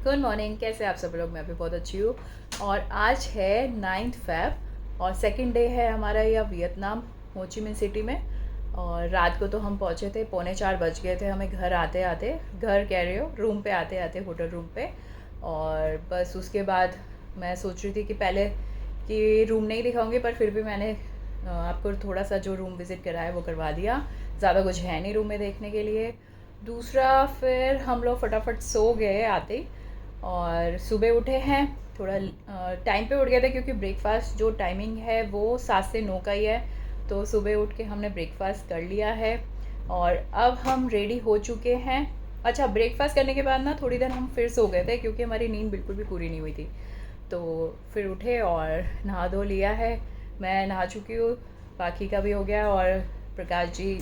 Good morning. कैसे आप सब लोग? मैं भी बहुत अच्छी हूँ। और आज है 9 फ़रवरी और सेकंड डे है हमारा यह वियतनाम होचिमिन सिटी में। और रात को तो हम पहुँचे थे 3:45 बज गए थे हमें घर आते आते। घर कह रही हो, रूम पे आते आते, होटल रूम पे। और बस उसके बाद मैं सोच रही थी कि पहले कि रूम नहीं दिखाऊंगी, पर फिर भी मैंने आपको थोड़ा सा जो रूम विज़िट करा है वो करवा दिया। ज़्यादा कुछ है नहीं रूम में देखने के लिए। दूसरा, फिर हम लोग फटाफट सो गए आते ही। और सुबह उठे हैं, थोड़ा टाइम पे उठ गए थे क्योंकि ब्रेकफास्ट जो टाइमिंग है वो 7 से 9 का ही है। तो सुबह उठ के हमने ब्रेकफास्ट कर लिया है और अब हम रेडी हो चुके हैं। अच्छा, ब्रेकफास्ट करने के बाद ना थोड़ी देर हम फिर सो गए थे क्योंकि हमारी नींद बिल्कुल भी पूरी नहीं हुई थी। तो फिर उठे और नहा धो लिया है। मैं नहा चुकी हूँ, बाकी का भी हो गया। और प्रकाश जी,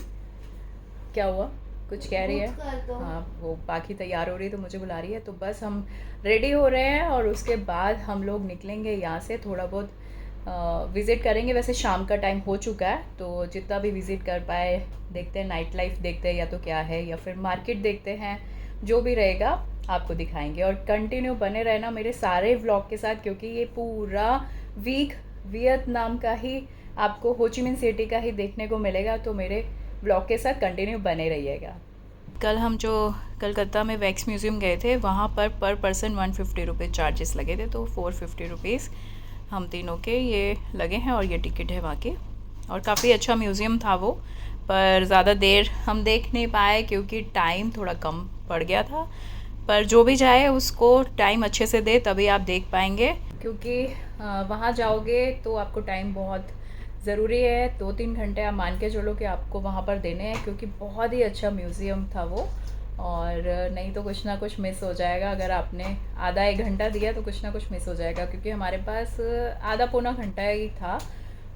क्या हुआ? कुछ कह रही है? हाँ, वो बाकी तैयार हो रही है तो मुझे बुला रही है। तो बस हम रेडी हो रहे हैं और उसके बाद हम लोग निकलेंगे यहाँ से। थोड़ा बहुत विज़िट करेंगे। वैसे शाम का टाइम हो चुका है तो जितना भी विज़िट कर पाए देखते हैं। नाइट लाइफ देखते हैं या तो क्या है, या फिर मार्केट देखते हैं। जो भी रहेगा आपको दिखाएंगे। और कंटिन्यू बने रहना मेरे सारे व्लॉग के साथ क्योंकि ये पूरा वीक वियतनाम का ही आपको होचिमिन सिटी का ही देखने को मिलेगा। तो मेरे ब्लॉग के साथ कंटिन्यू बने रहिएगा। कल हम जो कलकत्ता में वैक्स म्यूज़ियम गए थे वहाँ पर पर्सन 150 रुपये चार्जेस लगे थे। तो 450 रुपीज़ हम तीनों के ये लगे हैं और ये टिकट है वहाँ की। और काफ़ी अच्छा म्यूज़ियम था वो, पर ज़्यादा देर हम देख नहीं पाए क्योंकि टाइम थोड़ा कम पड़ गया था। पर जो भी जाए उसको टाइम अच्छे से दे तभी आप देख पाएंगे, क्योंकि वहाँ जाओगे तो आपको टाइम बहुत ज़रूरी है। 2-3 घंटे आप मान के चलो कि आपको वहाँ पर देने हैं क्योंकि बहुत ही अच्छा म्यूज़ियम था वो। और नहीं तो कुछ ना कुछ मिस हो जाएगा। अगर आपने आधा 1 घंटा दिया तो कुछ ना कुछ मिस हो जाएगा क्योंकि हमारे पास आधा पौना घंटा ही था।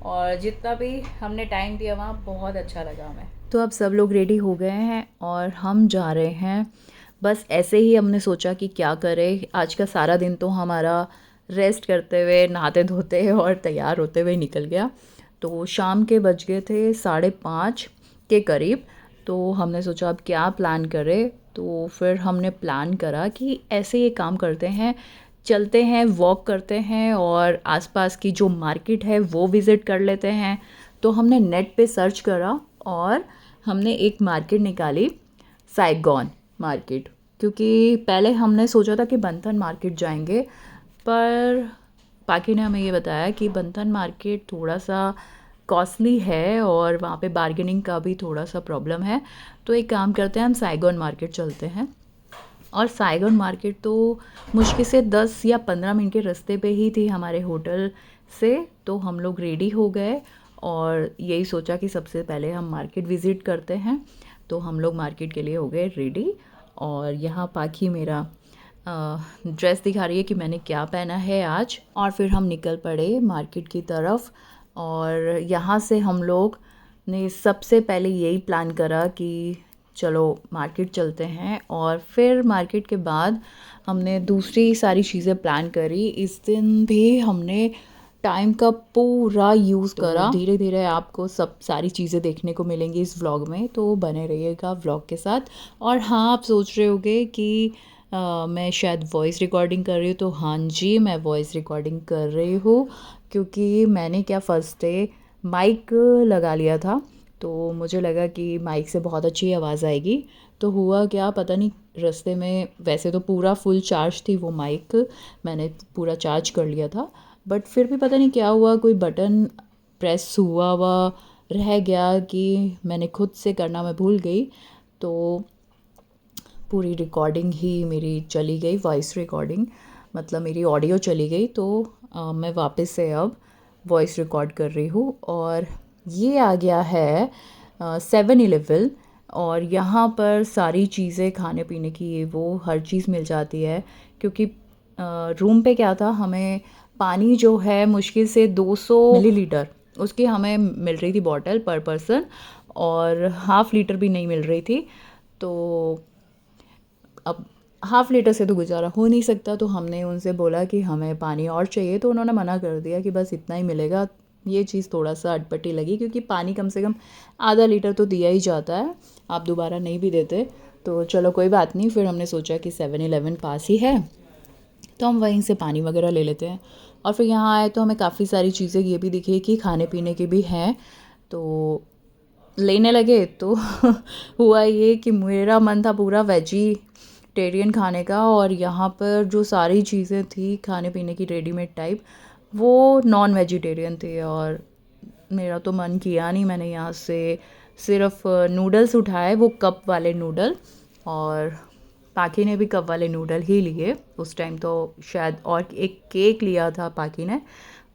और जितना भी हमने टाइम दिया वहाँ बहुत अच्छा लगा हमें। तो अब सब लोग रेडी हो गए हैं और हम जा रहे हैं। बस ऐसे ही हमने सोचा कि क्या करें, आज का सारा दिन तो हमारा रेस्ट करते हुए, नहाते धोते और तैयार होते हुए निकल गया। तो शाम के बज गए थे 5:30 के करीब। तो हमने सोचा अब क्या प्लान करें। तो फिर हमने प्लान करा कि ऐसे ये काम करते हैं, चलते हैं, वॉक करते हैं और आसपास की जो मार्केट है वो विज़िट कर लेते हैं। तो हमने नेट पे सर्च करा और हमने एक मार्केट निकाली, साइगॉन मार्केट। क्योंकि पहले हमने सोचा था कि बंधन मार्केट जाएंगे, पर पाकी ने हमें ये बताया कि बंधन मार्केट थोड़ा सा कॉस्टली है और वहाँ पे बार्गेनिंग का भी थोड़ा सा प्रॉब्लम है। तो एक काम करते हैं, हम साइगॉन मार्केट चलते हैं। और साइगॉन मार्केट तो मुश्किल से 10 या 15 मिनट के रास्ते पे ही थी हमारे होटल से। तो हम लोग रेडी हो गए और यही सोचा कि सबसे पहले हम मार्केट विज़िट करते हैं। तो हम लोग मार्केट के लिए हो गए रेडी। और यहाँ पाखी मेरा ड्रेस दिखा रही है कि मैंने क्या पहना है आज। और फिर हम निकल पड़े मार्केट की तरफ। और यहाँ से हम लोग ने सबसे पहले यही प्लान करा कि चलो मार्केट चलते हैं। और फिर मार्केट के बाद हमने दूसरी सारी चीज़ें प्लान करी। इस दिन भी हमने टाइम का पूरा यूज़ करा। धीरे धीरे आपको सब सारी चीज़ें देखने को मिलेंगी इस व्लॉग में, तो बने रहिएगा व्लॉग के साथ। और हाँ, आप सोच रहे होंगे कि मैं शायद वॉइस रिकॉर्डिंग कर रही हूँ। तो हाँ जी, मैं वॉइस रिकॉर्डिंग कर रही हूँ क्योंकि मैंने क्या फर्स्ट डे माइक लगा लिया था। तो मुझे लगा कि माइक से बहुत अच्छी आवाज़ आएगी। तो हुआ क्या पता नहीं, रास्ते में वैसे तो पूरा फुल चार्ज थी वो माइक, मैंने पूरा चार्ज कर लिया था। बट फिर भी पता नहीं क्या हुआ, कोई बटन प्रेस हुआ रह गया कि मैंने खुद से करना मैं भूल गई। तो पूरी रिकॉर्डिंग ही मेरी चली गई, वॉइस रिकॉर्डिंग मतलब मेरी ऑडियो चली गई। तो मैं वापस से अब वॉइस रिकॉर्ड कर रही हूँ। और ये आ गया है 7-Eleven। और यहाँ पर सारी चीज़ें खाने पीने की ये वो हर चीज़ मिल जाती है। क्योंकि रूम पे क्या था, हमें पानी जो है मुश्किल से 200 मिलीलीटर उसकी हमें मिल रही थी बॉटल पर पर्सन, और हाफ़ लीटर भी नहीं मिल रही थी। तो अब हाफ़ लीटर से तो गुजारा हो नहीं सकता। तो हमने उनसे बोला कि हमें पानी और चाहिए, तो उन्होंने मना कर दिया कि बस इतना ही मिलेगा। ये चीज़ थोड़ा सा अटपटी लगी क्योंकि पानी कम से कम आधा लीटर तो दिया ही जाता है, आप दोबारा नहीं भी देते। तो चलो कोई बात नहीं, फिर हमने सोचा कि 7-Eleven पास ही है तो हम वहीं से पानी वगैरह ले लेते हैं। और फिर यहाँ आए तो हमें काफ़ी सारी चीज़ें ये भी दिखी कि खाने पीने की भी हैं, तो लेने लगे। तो हुआ ये कि मेरा मन था पूरा वेजिटेरियन खाने का, और यहाँ पर जो सारी चीज़ें थी खाने पीने की रेडीमेड टाइप, वो नॉन वेजिटेरियन थे। और मेरा तो मन किया नहीं, मैंने यहाँ से सिर्फ नूडल्स उठाए, वो कप वाले नूडल, और पाखी ने भी कप वाले नूडल ही लिए उस टाइम तो शायद, और एक केक लिया था पाखी ने,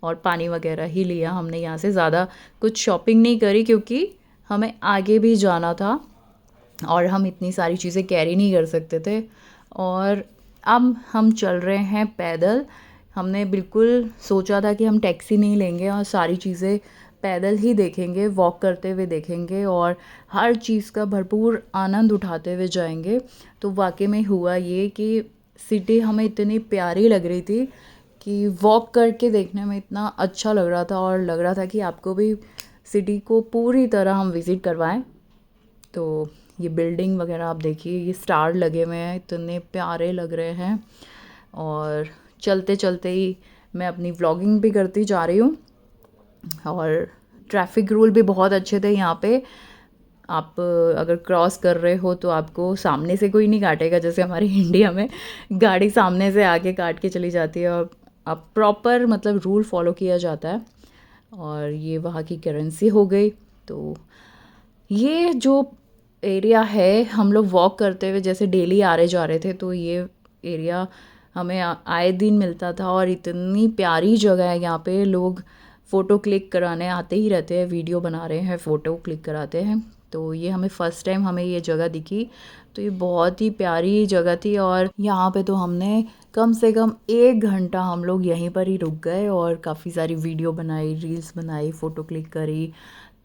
और पानी वगैरह ही लिया हमने। यहाँ से ज़्यादा कुछ शॉपिंग नहीं करी क्योंकि हमें आगे भी जाना था और हम इतनी सारी चीज़ें कैरी नहीं कर सकते थे। और अब हम चल रहे हैं पैदल। हमने बिल्कुल सोचा था कि हम टैक्सी नहीं लेंगे और सारी चीज़ें पैदल ही देखेंगे, वॉक करते हुए देखेंगे और हर चीज़ का भरपूर आनंद उठाते हुए जाएंगे। तो वाकई में हुआ ये कि सिटी हमें इतनी प्यारी लग रही थी कि वॉक करके देखने में इतना अच्छा लग रहा था, और लग रहा था कि आपको भी सिटी को पूरी तरह हम विज़िट करवाएं। तो ये बिल्डिंग वगैरह आप देखिए, ये स्टार लगे हुए हैं, इतने प्यारे लग रहे हैं। और चलते चलते ही मैं अपनी व्लॉगिंग भी करती जा रही हूँ। और ट्रैफिक रूल भी बहुत अच्छे थे यहाँ पे। आप अगर क्रॉस कर रहे हो तो आपको सामने से कोई नहीं काटेगा, जैसे हमारे इंडिया में गाड़ी सामने से आके काट के चली जाती है। और आप प्रॉपर मतलब रूल फॉलो किया जाता है। और ये वहाँ की करेंसी हो गई। तो ये जो एरिया है, हम लोग वॉक करते हुए जैसे डेली आ रहे जा रहे थे, तो ये एरिया हमें आए दिन मिलता था। और इतनी प्यारी जगह है यहाँ पे, लोग फ़ोटो क्लिक कराने आते ही रहते हैं, वीडियो बना रहे हैं, फ़ोटो क्लिक कराते हैं। तो ये हमें फ़र्स्ट टाइम हमें ये जगह दिखी, तो ये बहुत ही प्यारी जगह थी। और यहाँ पे तो हमने कम से कम 1 घंटा हम लोग यहीं पर ही रुक गए और काफ़ी सारी वीडियो बनाई, रील्स बनाई, फ़ोटो क्लिक करी।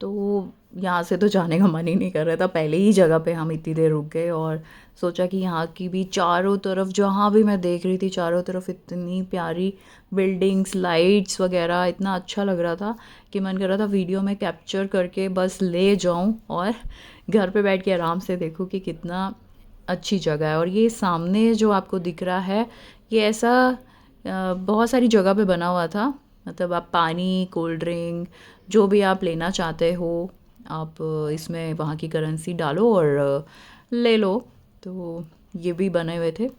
तो यहाँ से तो जाने का मन ही नहीं कर रहा था, पहले ही जगह पे हम इतनी देर रुक गए। और सोचा कि यहाँ की भी चारों तरफ, जहाँ भी मैं देख रही थी चारों तरफ इतनी प्यारी बिल्डिंग्स, लाइट्स वगैरह, इतना अच्छा लग रहा था कि मन कर रहा था वीडियो में कैप्चर करके बस ले जाऊँ और घर पे बैठ के आराम से देखूँ कि कितना अच्छी जगह है। और ये सामने जो आपको दिख रहा है, ये ऐसा बहुत सारी जगह पे बना हुआ था। मतलब आप पानी, कोल्ड ड्रिंक, जो भी आप लेना चाहते हो, आप इसमें वहाँ की करेंसी डालो और ले लो। तो ये भी बने हुए थे।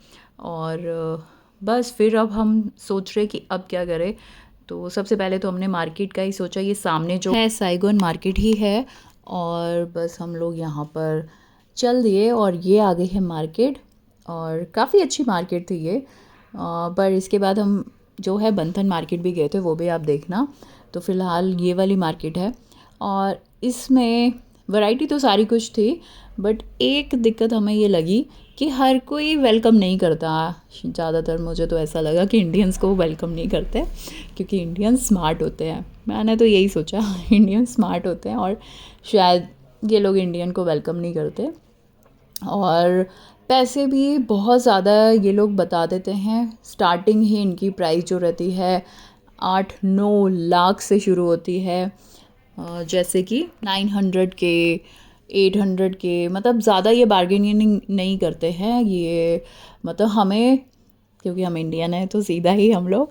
और बस फिर अब हम सोच रहे कि अब क्या करें। तो सबसे पहले तो हमने मार्केट का ही सोचा, ये सामने जो है साइगोन मार्केट ही है। और बस हम लोग यहाँ पर चल दिए और ये आ गई है मार्केट, और काफ़ी अच्छी मार्केट थी ये। पर इसके बाद हम जो है बंधन मार्केट भी गए थे, वो भी आप देखना। तो फ़िलहाल ये वाली मार्केट है, और इसमें वैरायटी तो सारी कुछ थी, बट एक दिक्कत हमें ये लगी कि हर कोई वेलकम नहीं करता। ज़्यादातर मुझे तो ऐसा लगा कि इंडियंस को वेलकम नहीं करते, क्योंकि इंडियंस स्मार्ट होते हैं। मैंने तो यही सोचा, इंडियन स्मार्ट होते हैं और शायद ये लोग इंडियन को वेलकम नहीं करते। और पैसे भी बहुत ज़्यादा ये लोग बता देते हैं। स्टार्टिंग ही इनकी प्राइस जो रहती है 8-9 लाख से शुरू होती है। जैसे कि 900 के, 800 के, मतलब ज़्यादा ये बार्गेनिंग नहीं करते हैं ये। मतलब हमें, क्योंकि हम इंडियन हैं तो सीधा ही हम लोग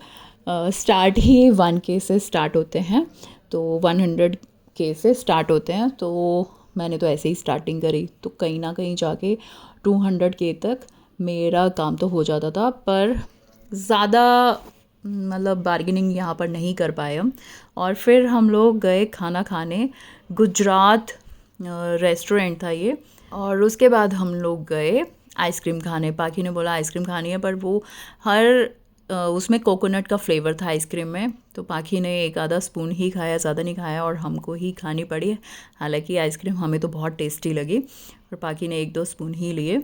स्टार्ट ही 1K से स्टार्ट होते हैं। तो 100K से स्टार्ट होते हैं। तो मैंने तो ऐसे ही स्टार्टिंग करी, तो कहीं ना कहीं जाके 200K तक मेरा काम तो हो जाता था। पर ज़्यादा मतलब बार्गेनिंग यहाँ पर नहीं कर पाए हम। और फिर हम लोग गए खाना खाने, गुजरात रेस्टोरेंट था ये। और उसके बाद हम लोग गए आइसक्रीम खाने। पाखी ने बोला आइसक्रीम खानी है, पर वो हर उसमें कोकोनट का फ्लेवर था आइसक्रीम में। तो पाखी ने एक आधा स्पून ही खाया, ज़्यादा नहीं खाया, और हमको ही खानी पड़ी। हालांकि आइसक्रीम हमें तो बहुत टेस्टी लगी, और पाखी ने 1-2 स्पून ही लिए।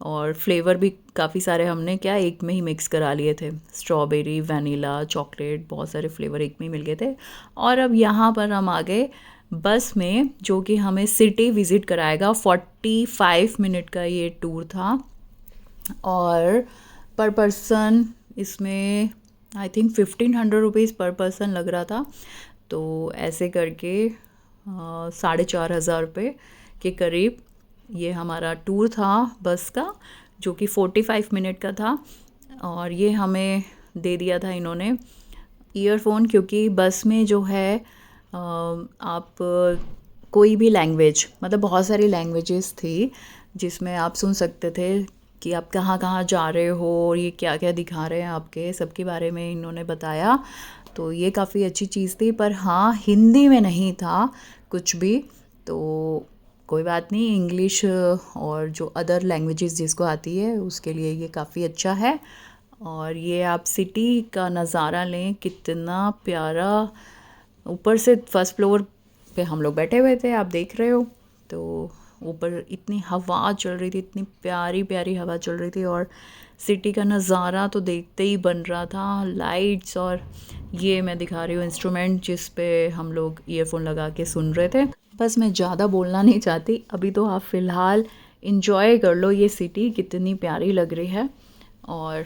और फ्लेवर भी काफ़ी सारे हमने क्या एक में ही मिक्स करा लिए थे, स्ट्रॉबेरी, वनीला, चॉकलेट, बहुत सारे फ्लेवर एक में ही मिल गए थे। और अब यहाँ पर हम आ गए बस में, जो कि हमें सिटी विज़िट कराएगा। 45 मिनट का ये टूर था, और पर पर्सन इसमें आई थिंक 1500 रुपीज़ पर पर्सन लग रहा था। तो ऐसे करके 4,500 रुपये के करीब ये हमारा टूर था बस का, जो कि 45 मिनट का था। और ये हमें दे दिया था इन्होंने ईयरफोन, क्योंकि बस में जो है आप कोई भी लैंग्वेज, मतलब बहुत सारी लैंग्वेजेस थी जिसमें आप सुन सकते थे कि आप कहाँ कहाँ जा रहे हो और ये क्या क्या दिखा रहे हैं आपके, सबके बारे में इन्होंने बताया। तो ये काफ़ी अच्छी चीज़ थी, पर हाँ हिंदी में नहीं था कुछ भी। तो कोई बात नहीं, इंग्लिश और जो अदर लैंग्वेजेस जिसको आती है उसके लिए ये काफ़ी अच्छा है। और ये आप सिटी का नज़ारा लें, कितना प्यारा। ऊपर से फर्स्ट फ्लोर पे हम लोग बैठे हुए थे, आप देख रहे हो। तो ऊपर इतनी हवा चल रही थी, इतनी प्यारी प्यारी हवा चल रही थी, और सिटी का नज़ारा तो देखते ही बन रहा था। लाइट्स, और ये मैं दिखा रही हूँ इंस्ट्रूमेंट जिस पे हम लोग ईयरफोन लगा के सुन रहे थे। बस मैं ज़्यादा बोलना नहीं चाहती, अभी तो आप फ़िलहाल इंजॉय कर लो ये सिटी कितनी प्यारी लग रही है, और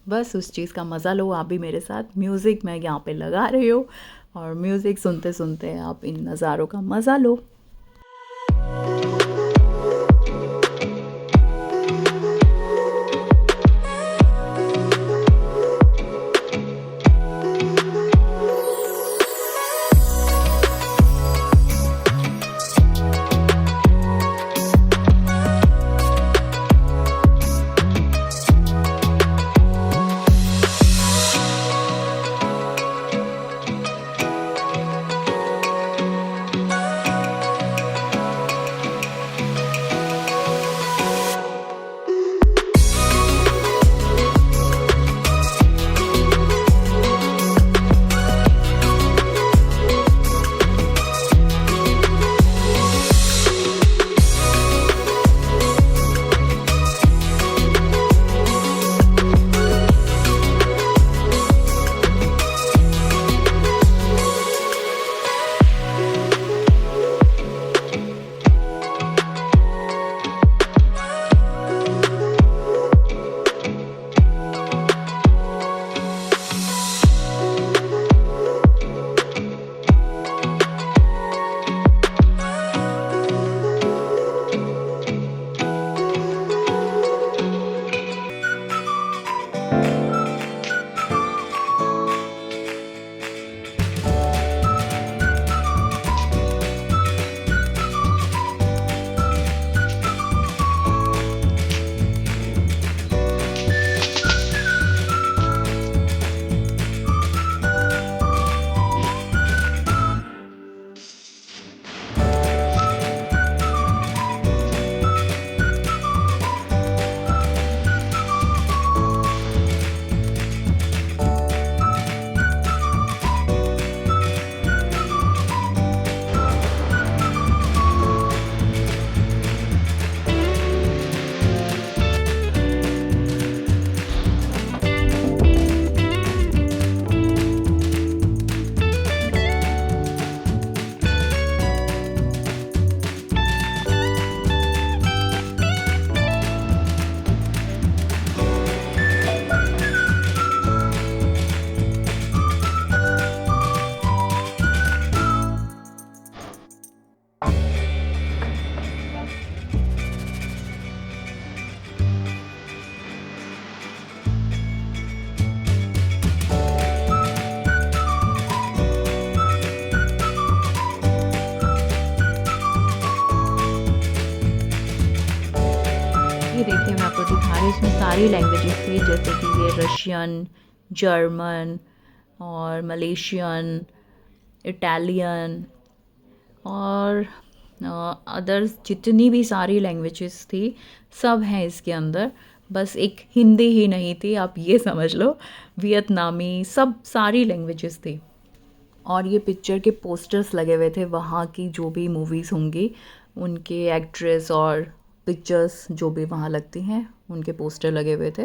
बस उस चीज़ का मज़ा लो आप भी मेरे साथ। म्यूज़िक मैं यहाँ पे लगा रही हूँ, और म्यूज़िक सुनते सुनते आप इन नज़ारों का मज़ा लो। ये देखिए मैं आपको दिखा रही हूँ, इसमें सारी लैंग्वेजेस थी, जैसे कि ये रशियन, जर्मन और मलेशियन, इटालियन और अदर्स जितनी भी सारी लैंग्वेजेस थी सब हैं इसके अंदर। बस एक हिंदी ही नहीं थी, आप ये समझ लो, वियतनामी, सब सारी लैंग्वेजेस थी। और ये पिक्चर के पोस्टर्स लगे हुए थे, वहाँ की जो भी मूवीज़ होंगी उनके एक्ट्रेस और पिक्चर्स जो भी वहाँ लगती हैं उनके पोस्टर लगे हुए थे।